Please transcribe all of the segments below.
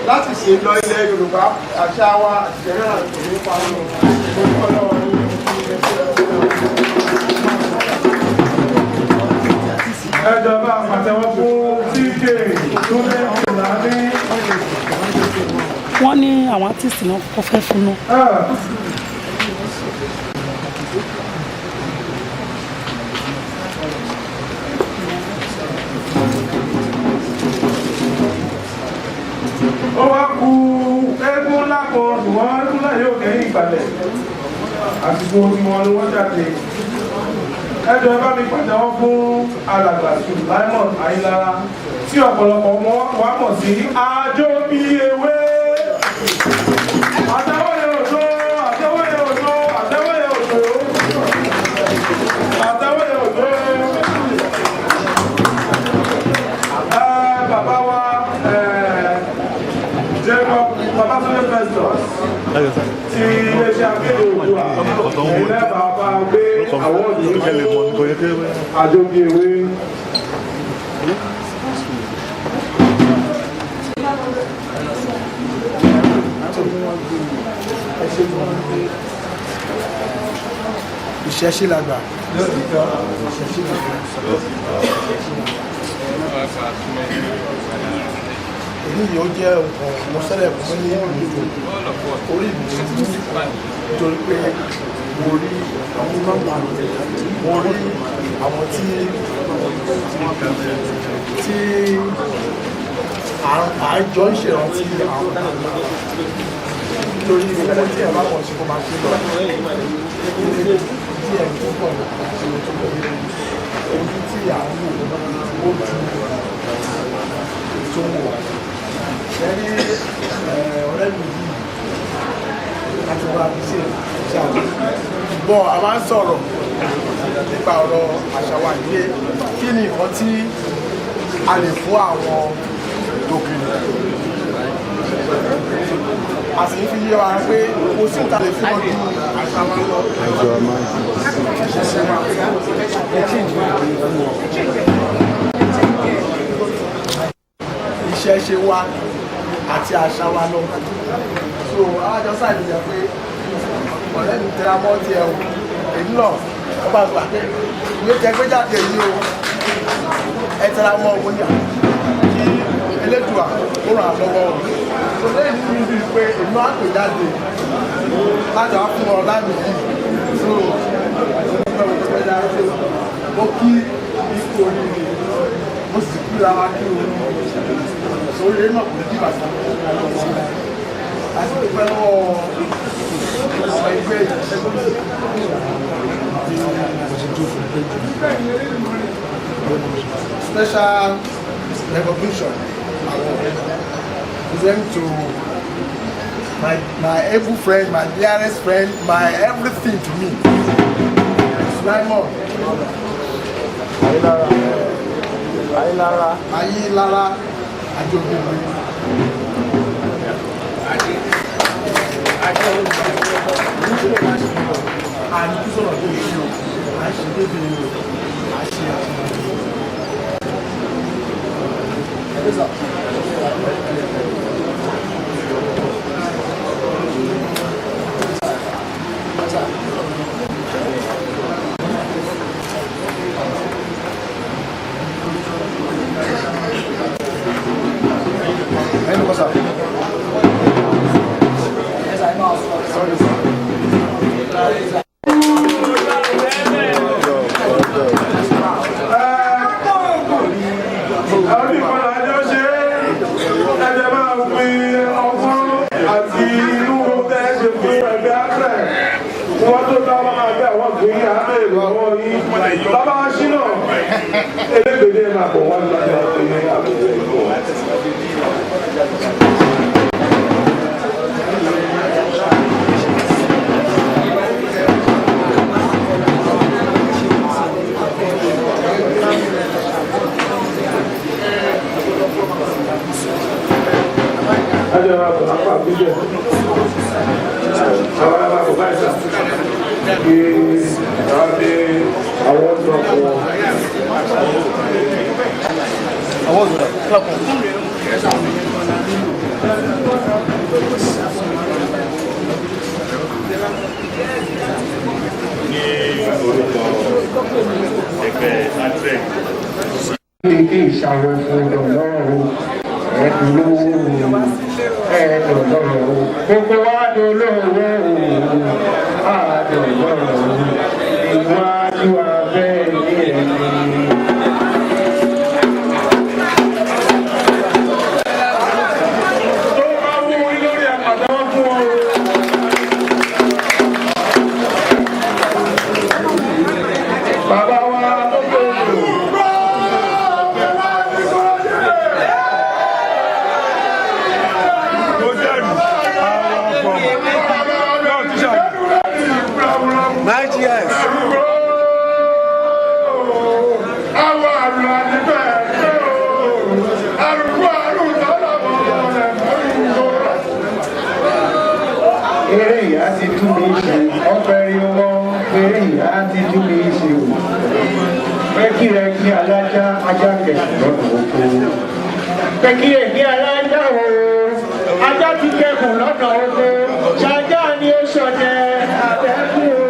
láti ṣe lọ ilẹ̀ Yorùbá àṣà wa àtìjẹ́rẹ́ àti ìrìnpa ẹjọba àpàtẹ́wọ́ fún TK tó lẹ́yìn láàrin. Wọ́n ní àwọn artiste náà kọ́ fẹ́ fún náà. Ó wá kú eégún ńlá kan ṣùgbọ́n eégún náà yóò kẹ́yìn ìgbàlẹ̀ àsìkò tí wọ́n ní wọ́n jáde. Ẹjọ́ bá mi pàtẹ́wọ́ fún Olagbaju Laimon Ayinlara tí ọ̀pọ̀lọpọ̀ wá mọ̀ sí àjò bí ewé. Àtẹ́wọ́ yẹn ò tó, àtẹ́wọ́ yẹn ò tó, àtẹ́wọ́ yẹn ò tó, àtẹ́wọ́ yẹn ò tó. Bàbá wa Bàbá Túndé Festus ti iléeṣẹ́ akéde Oòduà ilẹ̀ bàbá gbé àwọn òdòdó àjọbí ewé. Ìṣẹ́ṣí làgbà. Èyí yóò jẹ́ ọ̀sẹ̀lẹ̀ fún ní ìlú orí ìlú nítorí pé mo rí àwọn nọ́mbà mo rí àwọn tí àjọ ìṣèrántí àwọn nítorí ìgbàlẹ̀ tí ẹ̀ bá pọ̀ sí kó máa ṣe lọ ilé tí ẹ̀ tó pọ̀ àti ètò ìgbàlẹ̀ ojú tí àwọn ó ju ètò wọ̀ ẹni ọ̀rẹ́ mi yìí láti wá bí ṣe ṣàwọn ṣùgbọ́n a máa ń sọ̀rọ̀ nípa ọ̀rọ̀ àṣà wa ilé kí ni nǹkan tí a lè fún àwọn òkèèrè a sì ń fi yé wa pé kò sí ìta lè fún ọdún àṣà wa lọ. ìṣẹ̀ṣe wa àti àṣà wa lọ. so alájọ sáàdì yẹ pé ọ̀rẹ́ mi tẹ́ra mọ́ ti ẹ̀ o èyí náà wọ́n bá gbà pé ìwé tẹ gbé jáde yìí o ẹ tẹ́ra mọ́ owó ní kí elédùà ó ràn án lọ́wọ́ o. so lẹ́yìn nínú ibi pé èmi máa ń pè jáde lájọ á fún ọ láàmì yìí so mo kí ikú oríire mo sì kúra wá kí o sórí náà kò ní bàtà àti pípẹ́ lọ́wọ́ àwọn ẹgbẹ́ special recognition present to my able friend, my dearest friend, my everything to me. Sulaimon Ayilara Ajogunmi. And you sort of do you. I should give you. I what's up? Yes, I know. Sorry, sir. Bàbá Ṣínà elégbèdé máa bọ̀ wá nígbàdí ọ̀pọ̀ ní àbúrò ìlú. Ajọ́ máa bọ̀ lápá àbújẹ́. Àwọn ará bọ̀ báyìí sá. Kí àwọn ní àwọn ọ̀dọ́ ọ̀pọ̀. Àwọn ọ̀dọ́ ọ̀pọ̀. Ní orúkọ ẹgbẹ́ àgbẹ̀. Ilé ìṣàwọ̀ fún ọlọ́run ẹ̀dùn lówó ẹ̀dùn lọ́rọ̀ gbogbo wa dùn lówó àdùn lọ́rọ̀ ìwájú abẹ́ ilé ẹ̀mí. Eré ìyá ti tún mi ṣe, ọ̀pẹ̀rẹ̀ wọn eré ìyá ti tún mi ṣe o. Pẹ́kìrẹ́kì alájá ajá kẹ̀kẹ́ lọ́nà oko. Pẹ́kìrẹ́kì alájá o, ajá ti kẹ̀kùn lọ́nà oko. Ṣáájá ni ó ṣọdẹ àbẹ́kù o.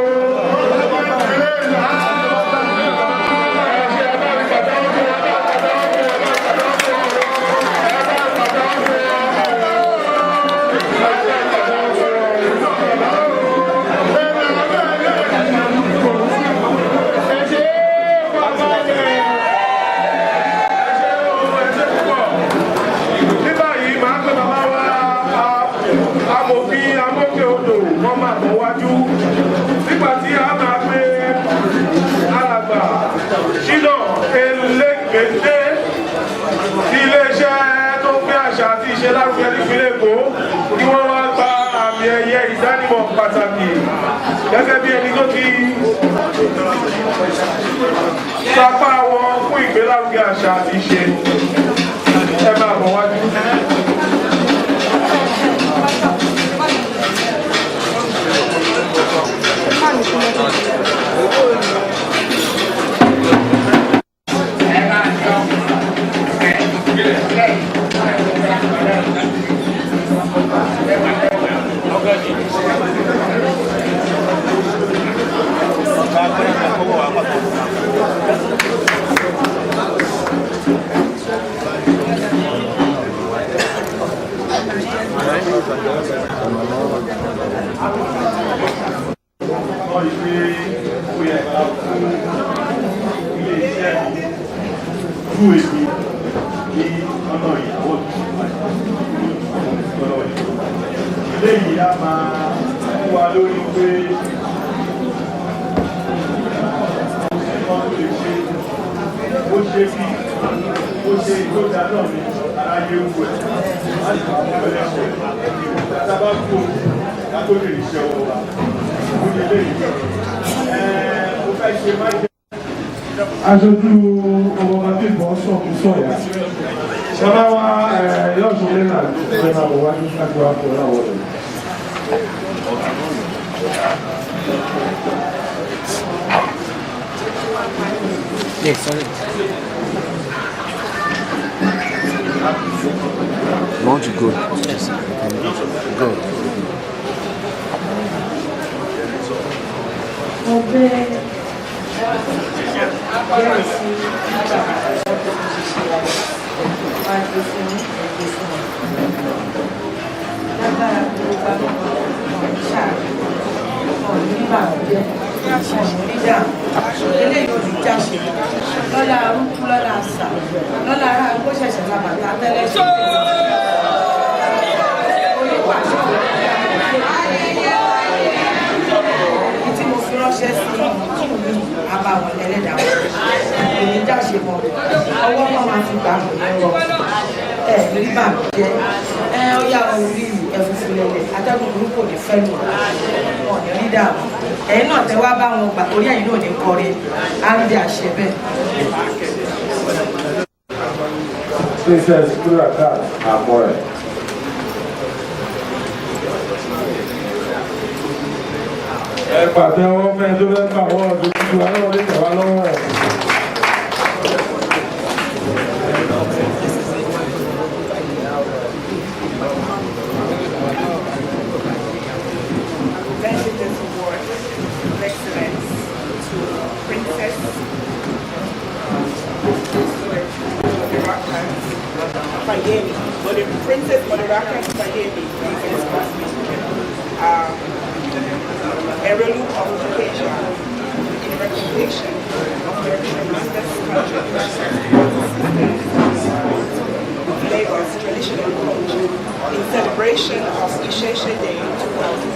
Amòfin pàtàkì gẹ́gẹ́ bí ẹni tó ti sapá wọn fún ìgbélárugẹ àṣà àti ìṣe ẹ máa bọ̀ wájú. Eléyìí á máa fún wa lórí pé ó ṣe bí ó ṣe ìgbóga náà ní aráyé owó ẹ̀ láti fún ọmọ ẹlẹ́ṣẹ̀ tábà kú látó lè ríṣẹ́ ọwọ́ wa ó lè léyìí ó fẹ́ ṣe máa jẹ́ aṣojú ọmọ ọmọdé ìbọn sọ̀kú sọ̀yà sábà wá yọ̀ọ̀sùn lẹ́nà ìfẹ́ máa wọ̀ wá ní ṣáájú àpò láwọ̀ rẹ̀. Yes, sorry. Want to go? Yes. Go. Lọ́la arúgbó lọ́la àṣà lọ́la ara kó ṣẹ̀ṣẹ̀ la bàtà tẹ́lẹ̀ ṣe onípàṣẹ èyí tí mo fi ránṣẹ́ sí àbàwọ̀n ẹlẹ́dàá èyí jáṣe mọ́ ọwọ́ náà máa fi gbà mọ́ ẹ̀rọ rí bàbá jẹ́ ó yà wọn rí ẹ̀fúnfún lẹ́lẹ̀ atẹ́gùn burúkú ní fẹ́ lù wọn ní rí dààmú ẹ̀yin náà tẹ́ wá bá wọn gbà torí ẹ̀yin náà ní kọrin á ń di àṣẹ bẹ́ẹ̀. Princess Kuraka Amore. Ẹ pàtẹ́wọ́ fẹ́ tó fẹ́ gbà wọ́n ọdún tuntun aláwọ̀ lè tẹ̀wá lọ́wọ́ ẹ̀. Princess Moderaka Yeye, heirloom of Acacia, in recognition of their tremendous contribution to Lagos traditional culture, in celebration of Isese Day 2000,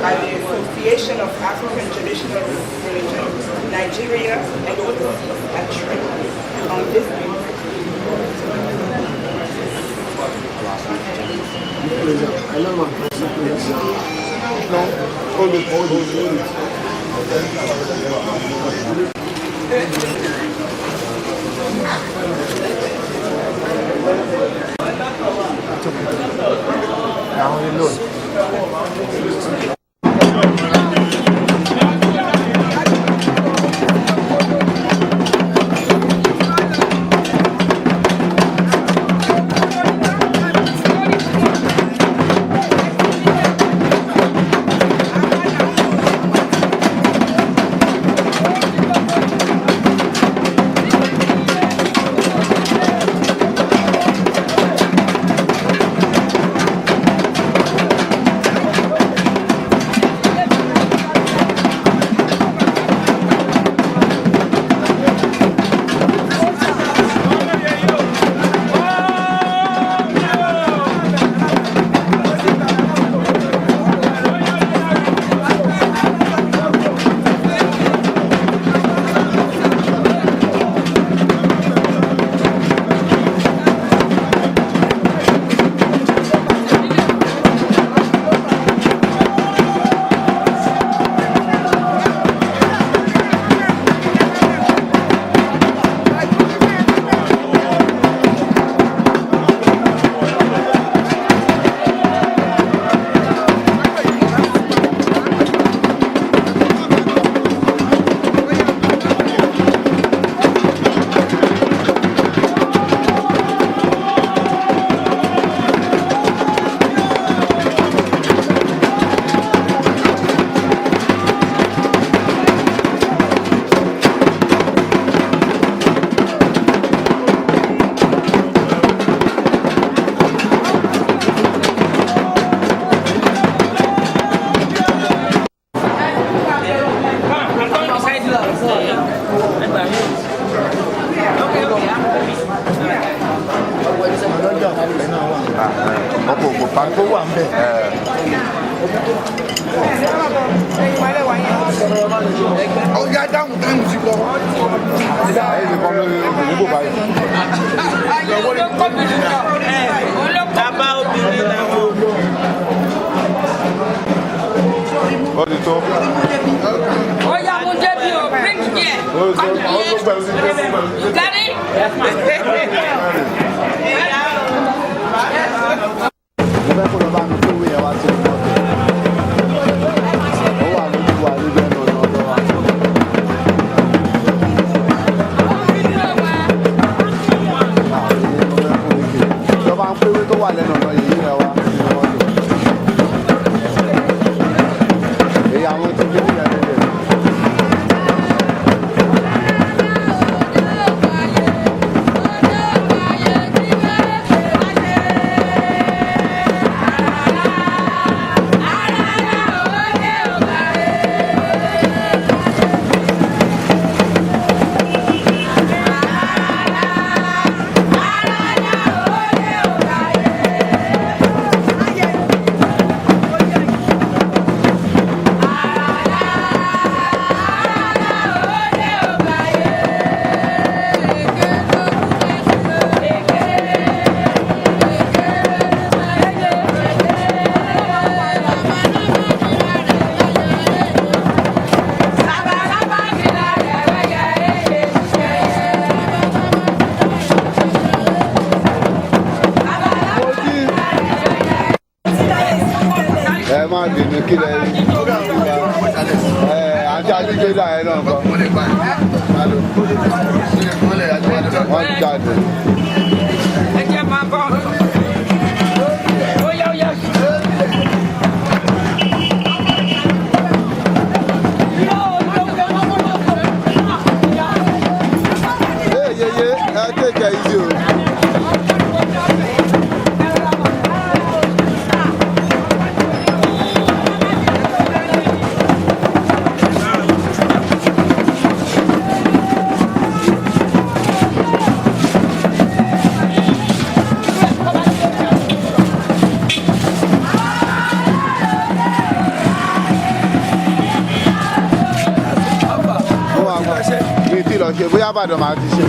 by the Association of African Traditional Religions, Nigeria and overseas at Trade on this day. Hold it. Down alone. Ọ̀gá dáhùn táìmù sí lọ. Bàbá obìnrin làwọn. Ó ti tó. Oh yeah, mo débi o, bring here. Come here. You got it? Mo fẹ́ kó lọ bá mi kó wé ẹ wá sí ọ̀dọ̀. Ó wà lójú wa lójú ẹnu ọ̀nà ọ̀dọ̀ wa. Ìjọba ń péwé tó wà lẹ́nu ọ̀nà yìí rẹ̀ wá nínú ọ̀dọ̀. Èyí àwọn tí kí ní ìyá lẹ́lẹ̀. Ẹ má bínú kí lẹ rí. Àti àdígbélà ẹ náà kọ́. Wọ́n ti jáde. Ẹ jẹ́ máa bọ̀. Ó yá ó yá. Yeye, ẹ take it easy o. Mi ti lọ ṣe bóyá Ìbàdàn máa ti ṣe.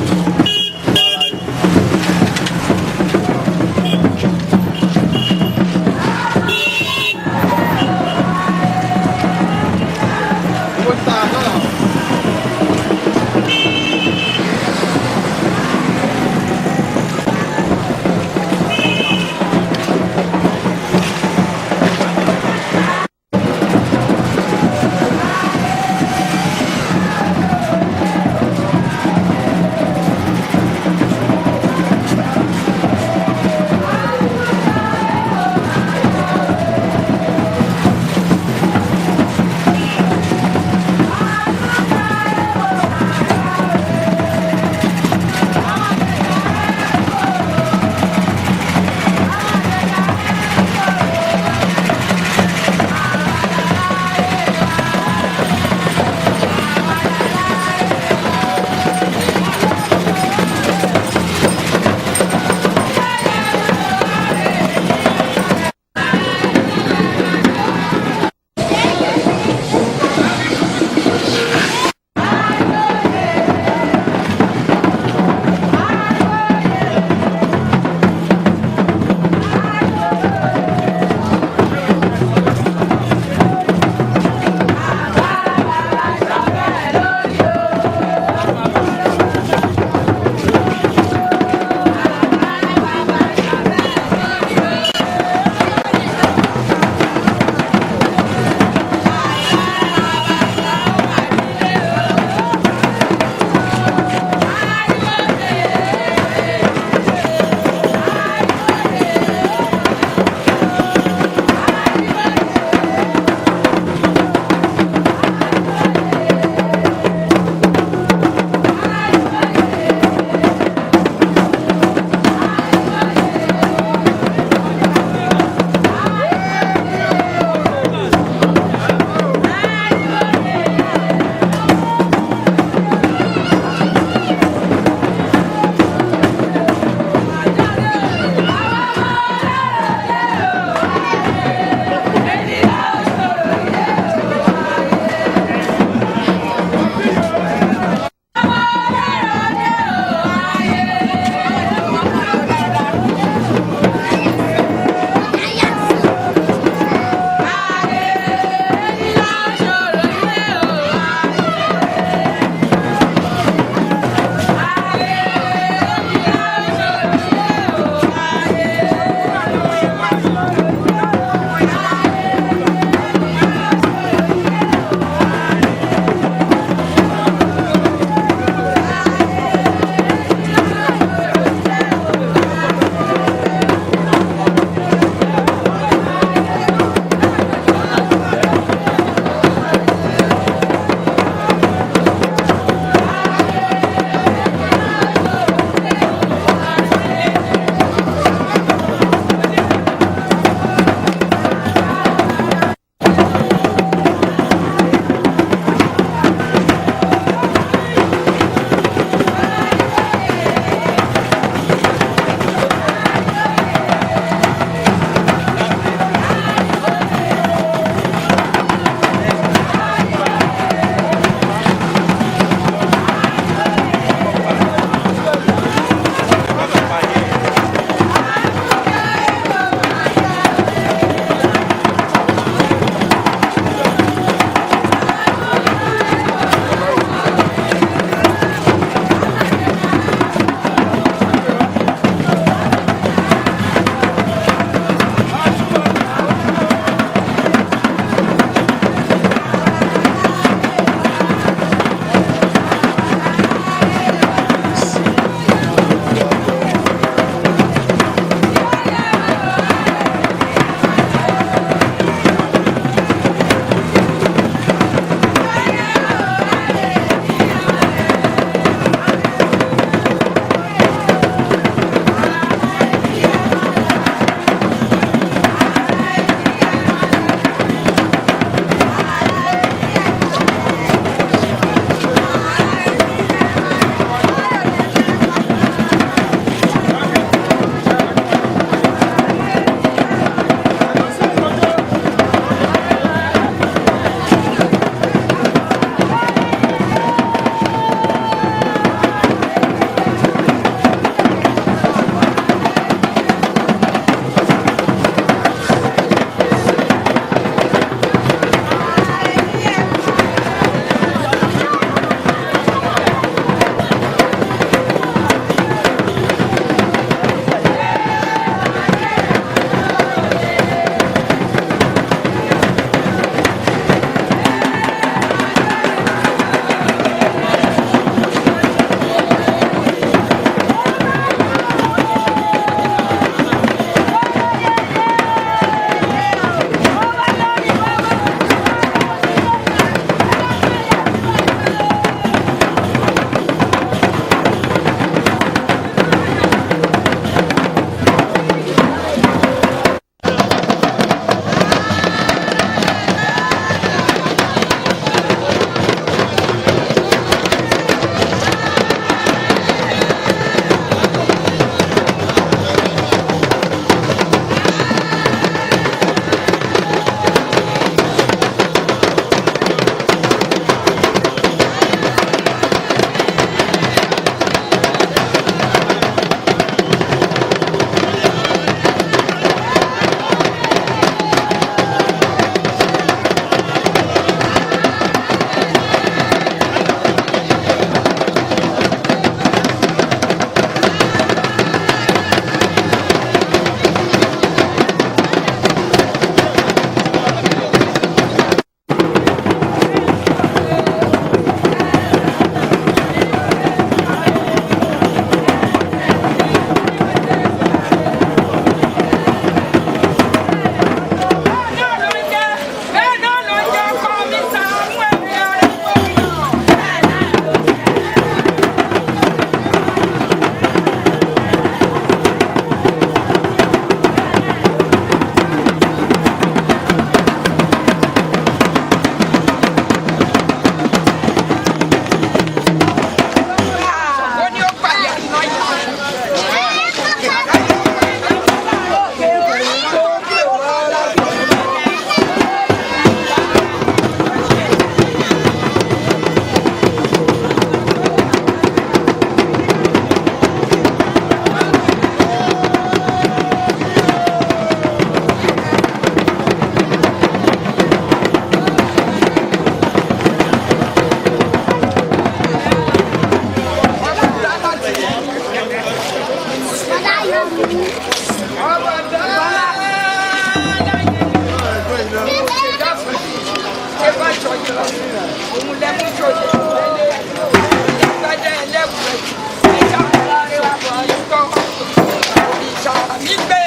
ṣọyọ òun lẹ́mú ṣòye ìgbẹ́dẹ́ ẹlẹ́wùrẹ́ ẹ̀yà ọ̀la rẹ̀ wà ní tọ́ òrìṣà nígbẹ́